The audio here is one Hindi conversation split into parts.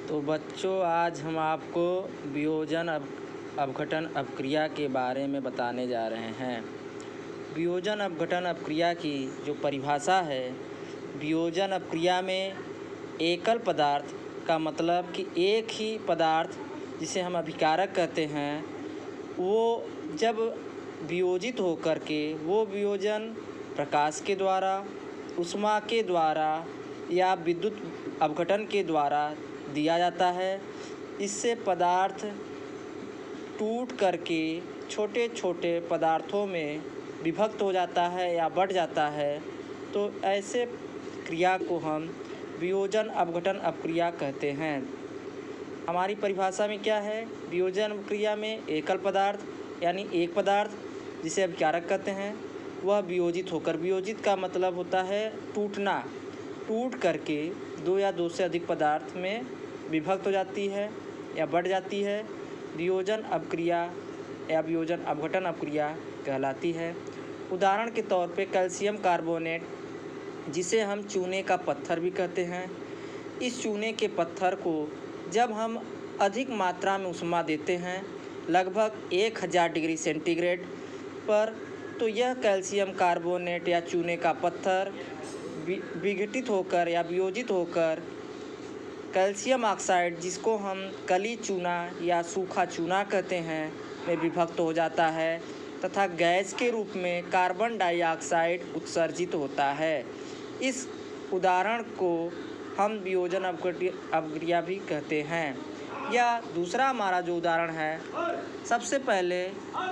तो बच्चों, आज हम आपको वियोजन अपघटन अपक्रिया के बारे में बताने जा रहे हैं। वियोजन अपघटन अपक्रिया की जो परिभाषा है, वियोजन अपक्रिया में एकल पदार्थ का मतलब कि एक ही पदार्थ जिसे हम अभिकारक कहते हैं, वो जब वियोजित होकर के वो वियोजन प्रकाश के द्वारा, ऊष्मा के द्वारा या विद्युत अपघटन के द्वारा दिया जाता है। इससे पदार्थ टूट करके छोटे छोटे पदार्थों में विभक्त हो जाता है या बढ़ जाता है। तो ऐसे क्रिया को हम वियोजन अपघटन अपक्रिया कहते हैं। हमारी परिभाषा में क्या है? वियोजन अपक्रिया में एकल पदार्थ यानी एक पदार्थ जिसे अभिकारक कहते हैं, वह वियोजित होकर, वियोजित का मतलब होता है टूटना, टूट करके दो या दो से अधिक पदार्थ में विभक्त हो जाती है या बढ़ जाती है। वियोजन अपक्रिया या वियोजन अपघटन अपक्रिया कहलाती है। उदाहरण के तौर पे कैल्शियम कार्बोनेट, जिसे हम चूने का पत्थर भी कहते हैं। इस चूने के पत्थर को जब हम अधिक मात्रा में ऊष्मा देते हैं, लगभग 1000 डिग्री सेंटीग्रेड पर, तो यह कैल्शियम कार्बोनेट या चूने का पत्थर विघटित होकर या वियोजित होकर कैल्शियम ऑक्साइड, जिसको हम कली चूना या सूखा चूना कहते हैं, में विभक्त हो जाता है तथा गैस के रूप में कार्बन डाइऑक्साइड उत्सर्जित होता है। इस उदाहरण को हम वियोजन अपक्रिया भी कहते हैं। या दूसरा हमारा जो उदाहरण है, सबसे पहले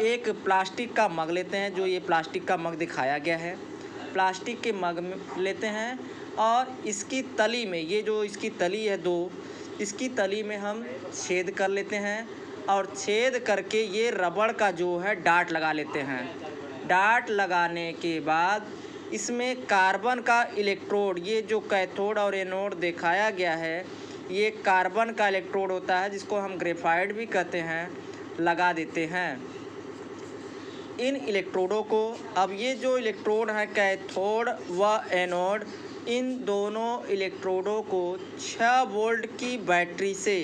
एक प्लास्टिक का मग लेते हैं। जो ये प्लास्टिक का मग दिखाया गया है, प्लास्टिक के मग में लेते हैं और इसकी तली में, ये जो इसकी तली है दो, इसकी तली में हम छेद कर लेते हैं और छेद करके ये रबड़ का जो है डाट लगा लेते हैं। डाट लगाने के बाद इसमें कार्बन का इलेक्ट्रोड, ये जो कैथोड और एनोड दिखाया गया है, ये कार्बन का इलेक्ट्रोड होता है, जिसको हम ग्रेफाइट भी कहते हैं, लगा देते हैं। इन इलेक्ट्रोडों को, अब ये जो इलेक्ट्रोड हैं कैथोड व एनोड, इन दोनों इलेक्ट्रोडों को 6 वोल्ट की बैटरी से,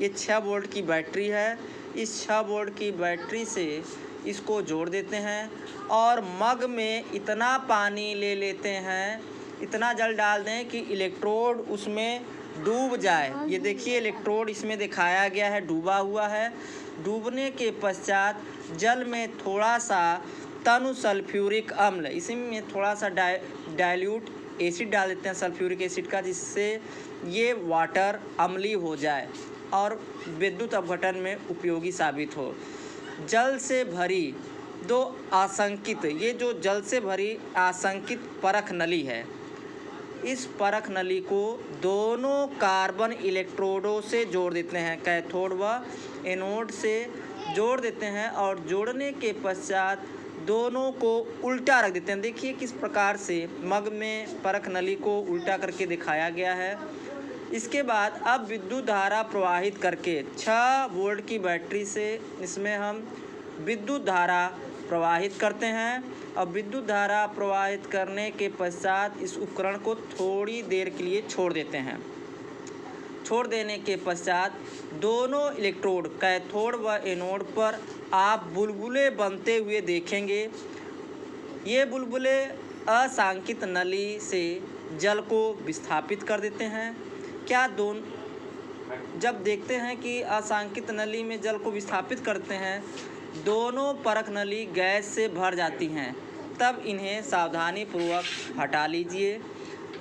ये 6 वोल्ट की बैटरी है, इस 6 वोल्ट की बैटरी से इसको जोड़ देते हैं और मग में इतना पानी ले लेते हैं, इतना जल डाल दें कि इलेक्ट्रोड उसमें डूब जाए। ये देखिए इलेक्ट्रोड इसमें दिखाया गया है, डूबा हुआ है। डूबने के पश्चात जल में थोड़ा सा तनु सल्फ्यूरिक अम्ल, इसमें थोड़ा सा डाइल्यूट एसिड डाल देते हैं, सल्फ्यूरिक एसिड का, जिससे ये वाटर अम्लीय हो जाए और विद्युत अपघटन में उपयोगी साबित हो। जल से भरी दो आसंकित, ये जो जल से भरी आसंकित परख नली है, इस परख नली को दोनों कार्बन इलेक्ट्रोडों से जोड़ देते हैं, कैथोड व एनोड से जोड़ देते हैं और जोड़ने के पश्चात दोनों को उल्टा रख देते हैं। देखिए किस प्रकार से मग में परख नली को उल्टा करके दिखाया गया है। इसके बाद अब विद्युत धारा प्रवाहित करके 6 वोल्ट की बैटरी से इसमें हम विद्युत धारा प्रवाहित करते हैं और विद्युत धारा प्रवाहित करने के पश्चात इस उपकरण को थोड़ी देर के लिए छोड़ देते हैं। छोड़ देने के पश्चात दोनों इलेक्ट्रोड कैथोड व एनोड पर आप बुलबुले बनते हुए देखेंगे। ये बुलबुले असांकित नली से जल को विस्थापित कर देते हैं। जब देखते हैं कि असांकित नली में जल को विस्थापित करते हैं, दोनों परख नली गैस से भर जाती हैं, तब इन्हें सावधानीपूर्वक हटा लीजिए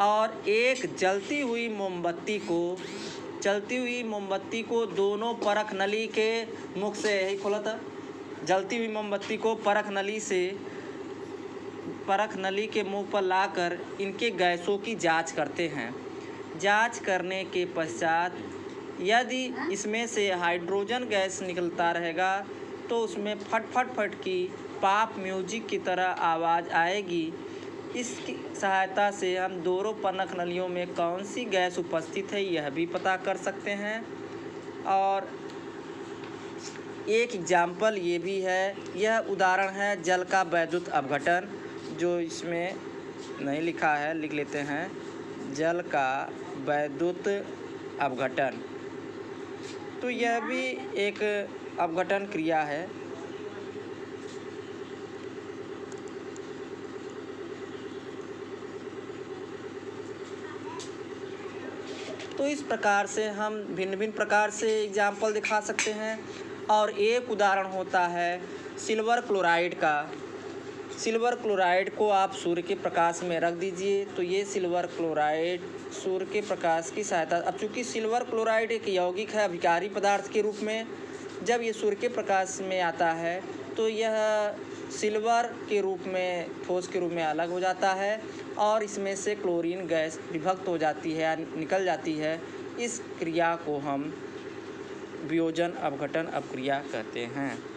और एक जलती हुई मोमबत्ती को दोनों परख नली के मुख से, यही खोला था, जलती हुई मोमबत्ती को परख नली के मुख पर लाकर इनके गैसों की जांच करते हैं। जांच करने के पश्चात यदि इसमें से हाइड्रोजन गैस निकलता रहेगा तो उसमें फट फट फट की पॉप म्यूजिक की तरह आवाज़ आएगी। इसकी सहायता से हम दोनों परख नलियों में कौन सी गैस उपस्थित है यह भी पता कर सकते हैं। और एक एग्जाम्पल ये भी है, यह उदाहरण है जल का वैद्युत अपघटन, जो इसमें नहीं लिखा है, लिख लेते हैं, जल का वैद्युत अपघटन। तो यह भी एक अपघटन क्रिया है। तो इस प्रकार से हम भिन्न भिन्न प्रकार से एग्जाम्पल दिखा सकते हैं। और एक उदाहरण होता है सिल्वर क्लोराइड का। सिल्वर क्लोराइड को आप सूर्य के प्रकाश में रख दीजिए तो ये सिल्वर क्लोराइड सूर्य के प्रकाश की सहायता, अब चूँकि सिल्वर क्लोराइड एक यौगिक है अभिकारी पदार्थ के रूप में, जब ये सूर्य के प्रकाश में आता है तो यह सिल्वर के रूप में, ठोस के रूप में अलग हो जाता है और इसमें से क्लोरीन गैस विभक्त हो जाती है, निकल जाती है। इस क्रिया को हम वियोजन अपघटन अपक्रिया कहते हैं।